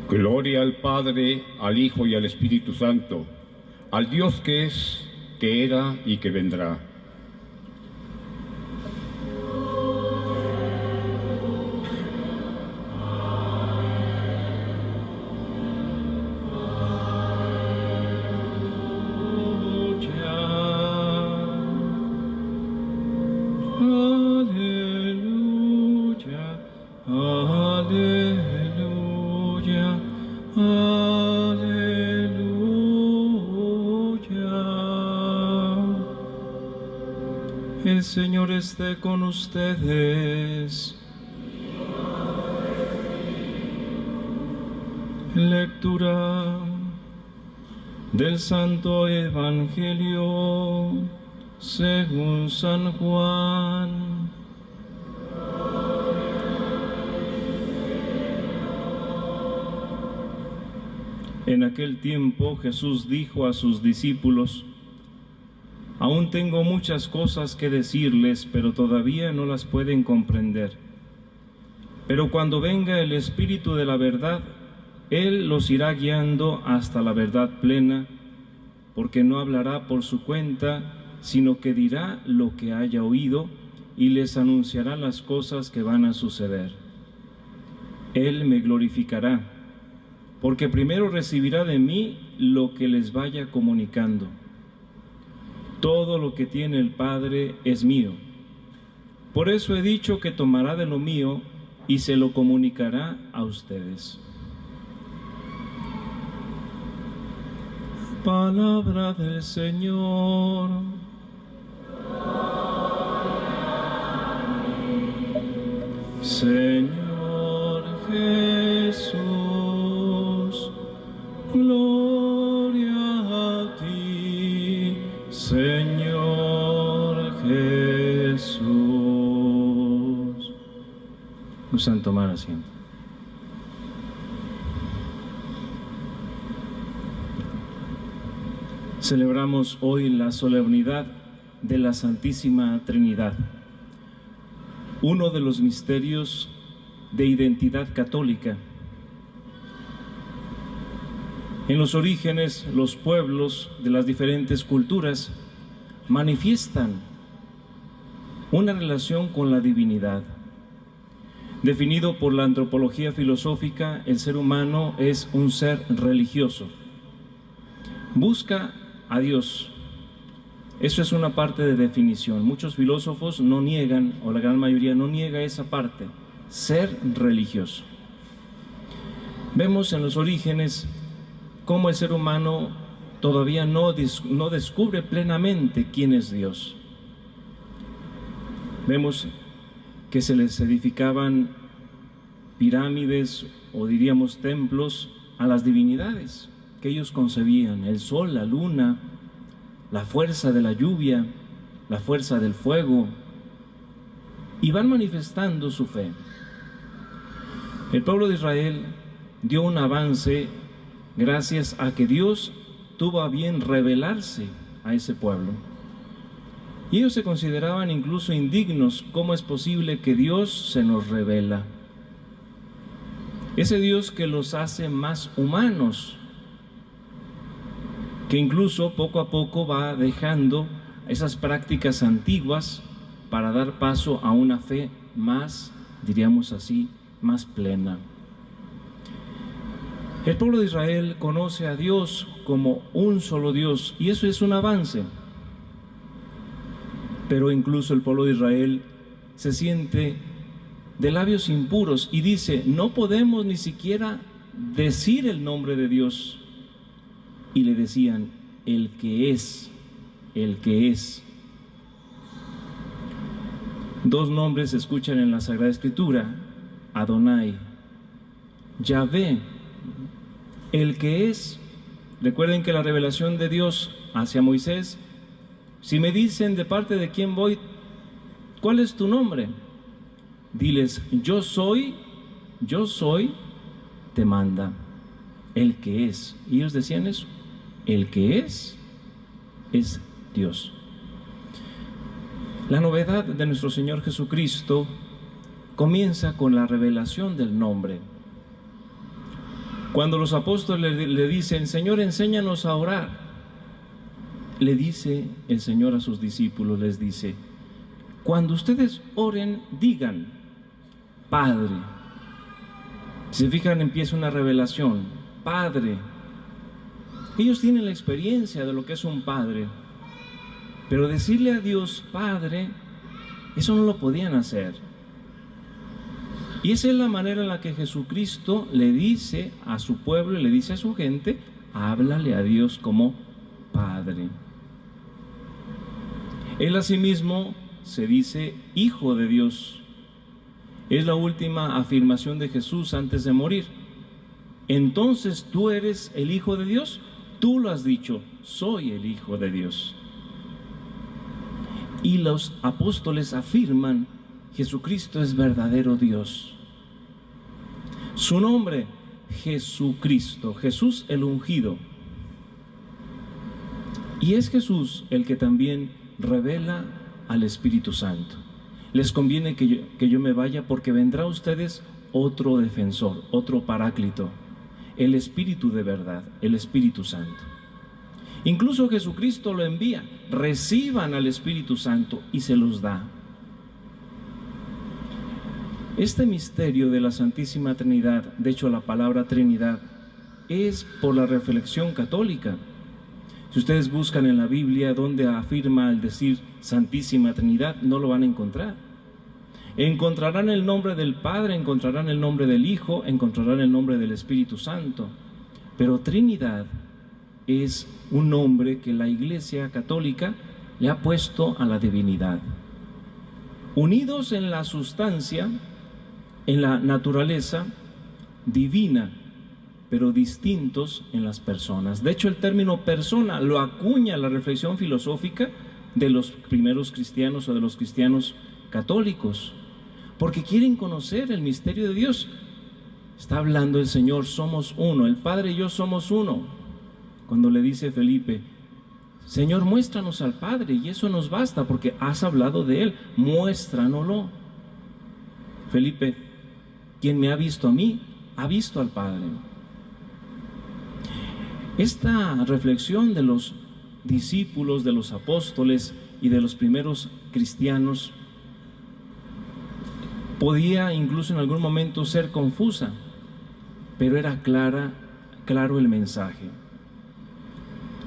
Gloria al Padre, al Hijo y al Espíritu Santo, al Dios que es, que era y que vendrá. El Señor esté con ustedes. Lectura del Santo Evangelio según San Juan. En aquel tiempo Jesús dijo a sus discípulos: Aún tengo muchas cosas que decirles, pero todavía no las pueden comprender. Pero cuando venga el Espíritu de la verdad, Él los irá guiando hasta la verdad plena, porque no hablará por su cuenta, sino que dirá lo que haya oído y les anunciará las cosas que van a suceder. Él me glorificará, porque primero recibirá de mí lo que les vaya comunicando. Todo lo que tiene el Padre es mío. Por eso he dicho que tomará de lo mío y se lo comunicará a ustedes. Palabra del Señor. Señor Jesús, gloria a ti, Señor Jesús. Gustan tomar asiento. Celebramos hoy la solemnidad de la Santísima Trinidad, uno de los misterios de identidad católica. En los orígenes, los pueblos de las diferentes culturas manifiestan una relación con la divinidad. Definido por la antropología filosófica, el ser humano es un ser religioso. Busca a Dios. Eso es una parte de definición. Muchos filósofos no niegan, o la gran mayoría no niega esa parte, ser religioso. Vemos en los orígenes cómo el ser humano todavía no descubre plenamente quién es Dios. Vemos que se les edificaban pirámides o diríamos templos a las divinidades que ellos concebían: el sol, la luna, la fuerza de la lluvia, la fuerza del fuego, y van manifestando su fe. El pueblo de Israel dio un avance gracias a que Dios tuvo a bien revelarse a ese pueblo. Y ellos se consideraban incluso indignos. ¿Cómo es posible que Dios se nos revela? Ese Dios que los hace más humanos, que incluso poco a poco va dejando esas prácticas antiguas para dar paso a una fe más, diríamos así, más plena. El pueblo de Israel conoce a Dios como un solo Dios, y eso es un avance. Pero incluso el pueblo de Israel se siente de labios impuros y dice: no podemos ni siquiera decir el nombre de Dios. Y le decían: el que es, el que es. Dos nombres se escuchan en la Sagrada Escritura: Adonai, Yahvé, el que es. Recuerden que la revelación de Dios hacia Moisés: si me dicen de parte de quién voy, ¿cuál es tu nombre? Diles: yo soy, te manda. El que es. Y ellos decían eso: el que es Dios. La novedad de nuestro Señor Jesucristo comienza con la revelación del nombre. Cuando los apóstoles le dicen, Señor, enséñanos a orar, le dice el Señor a sus discípulos, les dice, cuando ustedes oren, digan, Padre. Si se fijan, empieza una revelación, Padre. Ellos tienen la experiencia de lo que es un padre, pero decirle a Dios, Padre, eso no lo podían hacer. Y esa es la manera en la que Jesucristo le dice a su pueblo, le dice a su gente, háblale a Dios como Padre. Él asimismo se dice Hijo de Dios. Es la última afirmación de Jesús antes de morir. Entonces, ¿tú eres el Hijo de Dios? Tú lo has dicho, soy el Hijo de Dios. Y los apóstoles afirman, Jesucristo es verdadero Dios. Su nombre, Jesucristo, Jesús el ungido. Y es Jesús el que también revela al Espíritu Santo. Les conviene que yo me vaya porque vendrá a ustedes otro defensor, otro paráclito, el Espíritu de verdad, el Espíritu Santo. Incluso Jesucristo lo envía, reciban al Espíritu Santo y se los da. Este misterio de la Santísima Trinidad, de hecho la palabra Trinidad, es por la reflexión católica. Si ustedes buscan en la Biblia donde afirma el decir Santísima Trinidad, no lo van a encontrar. Encontrarán el nombre del Padre, encontrarán el nombre del Hijo, encontrarán el nombre del Espíritu Santo. Pero Trinidad es un nombre que la Iglesia Católica le ha puesto a la divinidad. Unidos en la sustancia, en la naturaleza divina, pero distintos en las personas. De hecho, el término persona lo acuña la reflexión filosófica de los primeros cristianos o de los cristianos católicos, porque quieren conocer el misterio de Dios. Está hablando el Señor, somos uno, el Padre y yo somos uno. Cuando le dice Felipe, Señor, muéstranos al Padre, y eso nos basta, porque has hablado de Él, muéstranoslo. Felipe, quien me ha visto a mí, ha visto al Padre. Esta reflexión de los discípulos, de los apóstoles y de los primeros cristianos podía incluso en algún momento ser confusa, pero era claro el mensaje.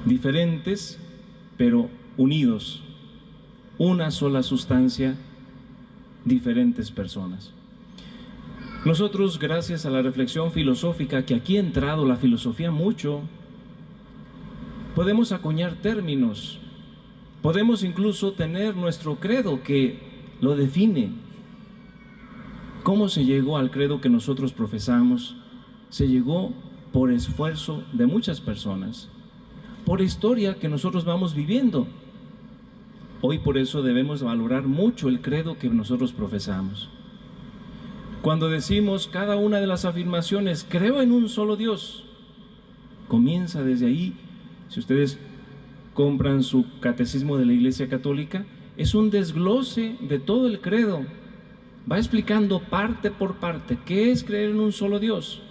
Diferentes, pero unidos, una sola sustancia, diferentes personas. Nosotros, gracias a la reflexión filosófica, que aquí ha entrado la filosofía mucho, podemos acuñar términos, podemos incluso tener nuestro credo que lo define. ¿Cómo se llegó al credo que nosotros profesamos? Se llegó por esfuerzo de muchas personas, por historia que nosotros vamos viviendo. Hoy por eso debemos valorar mucho el credo que nosotros profesamos. Cuando decimos cada una de las afirmaciones, creo en un solo Dios, comienza desde ahí. Si ustedes compran su catecismo de la Iglesia Católica, es un desglose de todo el credo. Va explicando parte por parte qué es creer en un solo Dios.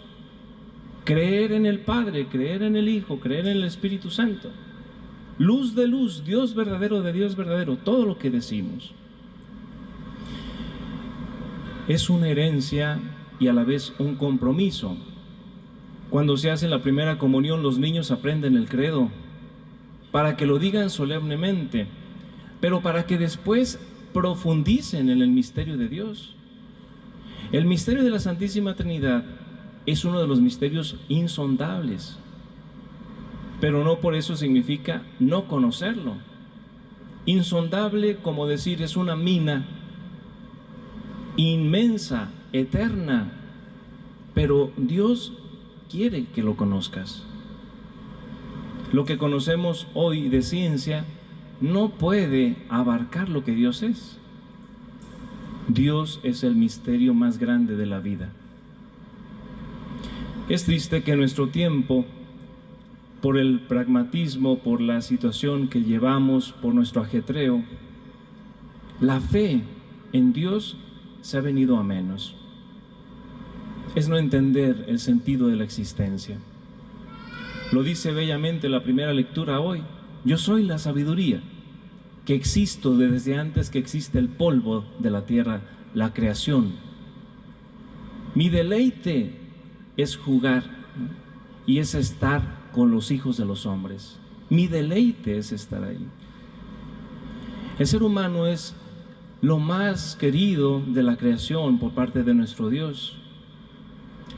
Creer en el Padre, creer en el Hijo, creer en el Espíritu Santo. Luz de luz, Dios verdadero de Dios verdadero, todo lo que decimos. Es una herencia y a la vez un compromiso. Cuando se hace la primera comunión, los niños aprenden el credo para que lo digan solemnemente, pero para que después profundicen en el misterio de Dios. El misterio de la Santísima Trinidad es uno de los misterios insondables, pero no por eso significa no conocerlo. Insondable, como decir, es una mina inmensa, eterna, pero Dios quiere que lo conozcas. Lo que conocemos hoy de ciencia no puede abarcar lo que Dios es. Dios es el misterio más grande de la vida. Es triste que en nuestro tiempo, por el pragmatismo, por la situación que llevamos, por nuestro ajetreo, la fe en Dios se ha venido a menos. es no entender el sentido de la existencia. Lo dice bellamente la primera lectura hoy: yo soy la sabiduría, que existo desde antes que existe el polvo de la tierra, la creación. Mi deleite es jugar y es estar con los hijos de los hombres. Mi deleite es estar ahí. El ser humano es lo más querido de la creación por parte de nuestro Dios.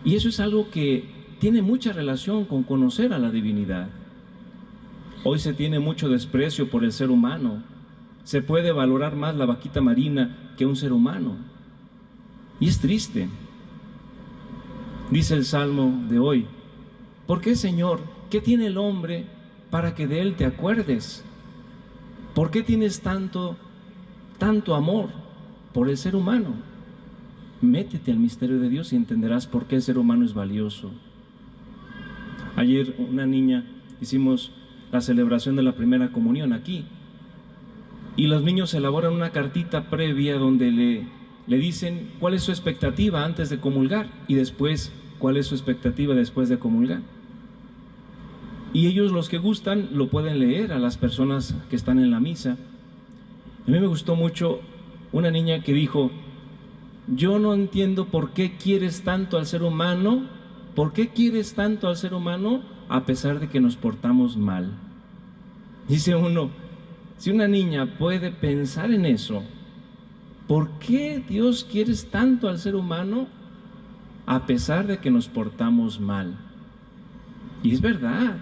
Y eso es algo que tiene mucha relación con conocer a la divinidad. Hoy se tiene mucho desprecio por el ser humano. Se puede valorar más la vaquita marina que un ser humano. Y es triste. Dice el Salmo de hoy: ¿por qué, Señor? ¿Qué tiene el hombre para que de él te acuerdes? ¿Por qué tienes tanto amor por el ser humano? Métete al misterio de Dios y entenderás por qué el ser humano es valioso. Ayer una niña, hicimos la celebración de la primera comunión aquí, y los niños elaboran una cartita previa donde le dicen cuál es su expectativa antes de comulgar y después cuál es su expectativa después de comulgar. Y ellos, los que gustan, lo pueden leer a las personas que están en la misa. A mí me gustó mucho una niña que dijo: yo no entiendo por qué quieres tanto al ser humano, ¿por qué quieres tanto al ser humano a pesar de que nos portamos mal? Dice uno, si una niña puede pensar en eso, ¿por qué Dios quieres tanto al ser humano a pesar de que nos portamos mal? Y es verdad,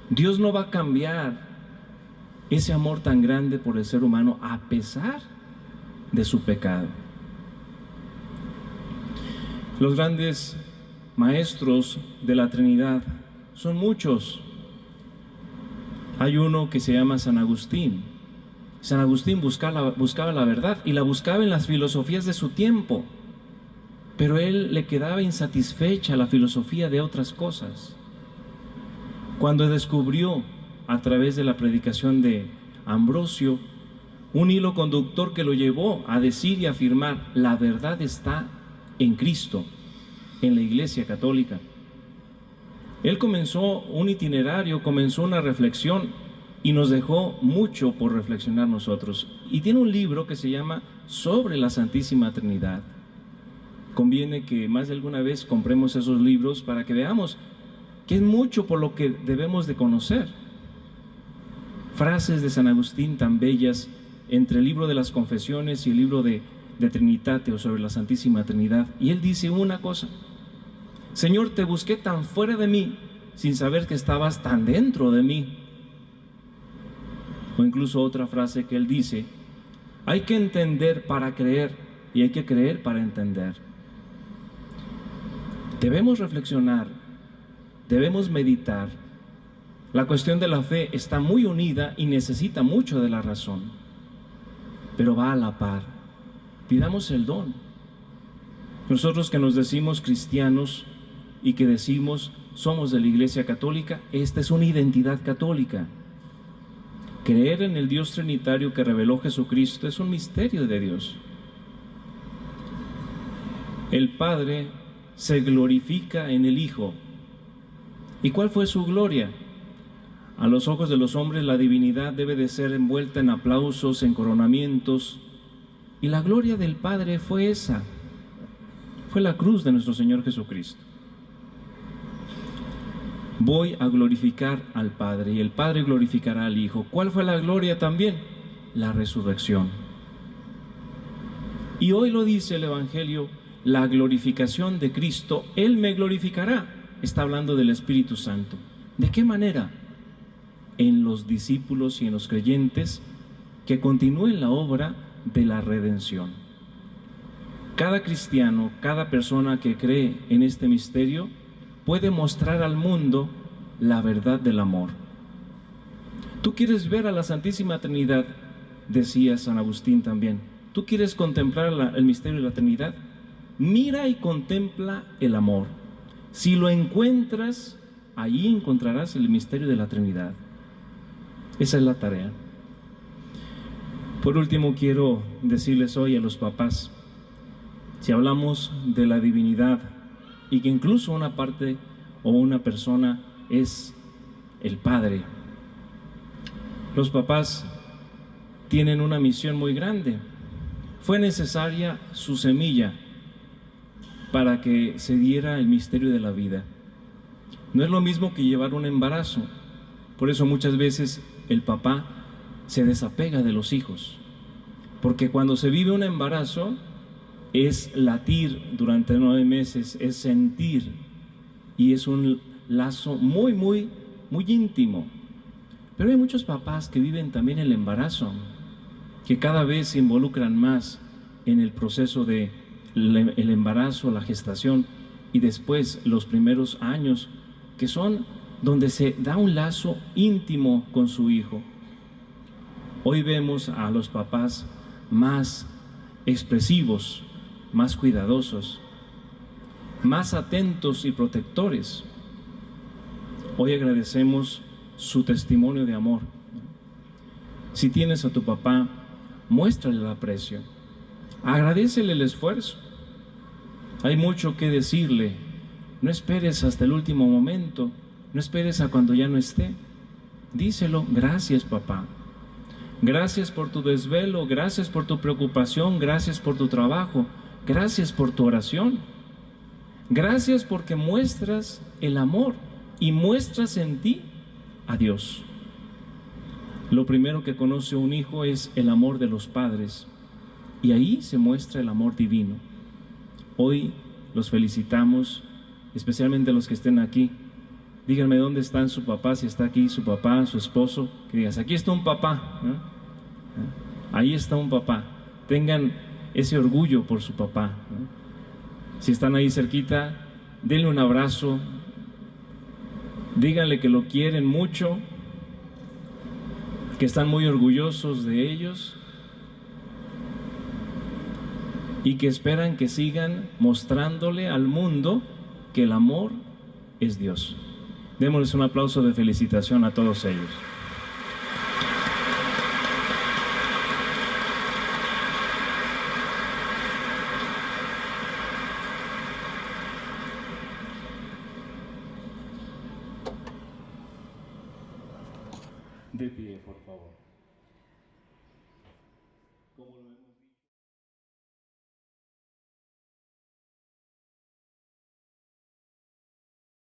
Dios no va a cambiar ese amor tan grande por el ser humano a pesar de su pecado. Los grandes maestros de la Trinidad son muchos. Hay uno que se llama San Agustín. San Agustín buscaba la verdad y la buscaba en las filosofías de su tiempo, pero él le quedaba insatisfecha la filosofía de otras cosas. Cuando descubrió, a través de la predicación de Ambrosio, un hilo conductor que lo llevó a decir y afirmar: la verdad está en Cristo, en la Iglesia Católica. Él comenzó un itinerario, comenzó una reflexión y nos dejó mucho por reflexionar nosotros. Y tiene un libro que se llama Sobre la Santísima Trinidad. Conviene que más de alguna vez compremos esos libros para que veamos que es mucho por lo que debemos de conocer. Frases de San Agustín tan bellas entre el libro de las Confesiones y el libro de Trinitatio sobre la Santísima Trinidad. Y él dice una cosa: Señor, te busqué tan fuera de mí sin saber que estabas tan dentro de mí. O incluso otra frase que él dice: hay que entender para creer y hay que creer para entender. Debemos reflexionar, debemos meditar. La cuestión de la fe está muy unida y necesita mucho de la razón, pero va a la par. Pidamos el don. Nosotros que nos decimos cristianos y que decimos somos de la Iglesia Católica, esta es una identidad católica. Creer en el Dios Trinitario que reveló Jesucristo es un misterio de Dios. El Padre se glorifica en el Hijo. ¿Y cuál fue su gloria? A los ojos de los hombres la divinidad debe de ser envuelta en aplausos, en coronamientos, y la gloria del Padre fue esa, fue la cruz de nuestro Señor Jesucristo. Voy a glorificar al Padre y el Padre glorificará al Hijo. ¿Cuál fue la gloria también? La resurrección. Y hoy lo dice el Evangelio: la glorificación de Cristo, Él me glorificará. Está hablando del Espíritu Santo. ¿De qué manera? En los discípulos y en los creyentes que continúen la obra de la redención. Cada cristiano, cada persona que cree en este misterio puede mostrar al mundo la verdad del amor. ¿Tú quieres ver a la Santísima Trinidad? Decía San Agustín también. ¿Tú quieres contemplar el misterio de la Trinidad? Mira y contempla el amor. Si lo encuentras, ahí encontrarás el misterio de la Trinidad. Esa es la tarea. Por último, quiero decirles hoy a los papás, si hablamos de la divinidad y que incluso una parte o una persona es el padre. Los papás tienen una misión muy grande. Fue necesaria su semilla para que se diera el misterio de la vida. No es lo mismo que llevar un embarazo. Por eso muchas veces el papá se desapega de los hijos, porque cuando se vive un embarazo es latir durante 9 meses, es sentir, y es un lazo muy, muy, muy íntimo. Pero hay muchos papás que viven también el embarazo, que cada vez se involucran más en el proceso de el embarazo, la gestación y después los primeros años, que son donde se da un lazo íntimo con su hijo. Hoy vemos a los papás más expresivos, más cuidadosos, más atentos y protectores. Hoy agradecemos su testimonio de amor. Si tienes a tu papá, muéstrale el aprecio, agradécele el esfuerzo. Hay mucho que decirle. No esperes hasta el último momento, no esperes a cuando ya no esté. Díselo: gracias, papá. Gracias por tu desvelo, gracias por tu preocupación, gracias por tu trabajo, gracias por tu oración. Gracias porque muestras el amor y muestras en ti a Dios. Lo primero que conoce un hijo es el amor de los padres, y ahí se muestra el amor divino. Hoy los felicitamos, especialmente los que estén aquí. Díganme dónde está su papá, si está aquí su papá, su esposo, que digas: aquí está un papá, ¿no? Ahí está un papá. Tengan ese orgullo por su papá, ¿no? Si están ahí cerquita, denle un abrazo, díganle que lo quieren mucho, que están muy orgullosos de ellos y que esperan que sigan mostrándole al mundo que el amor es Dios. Démosles un aplauso de felicitación a todos ellos. De pie, por favor. ¿Cómo lo vemos?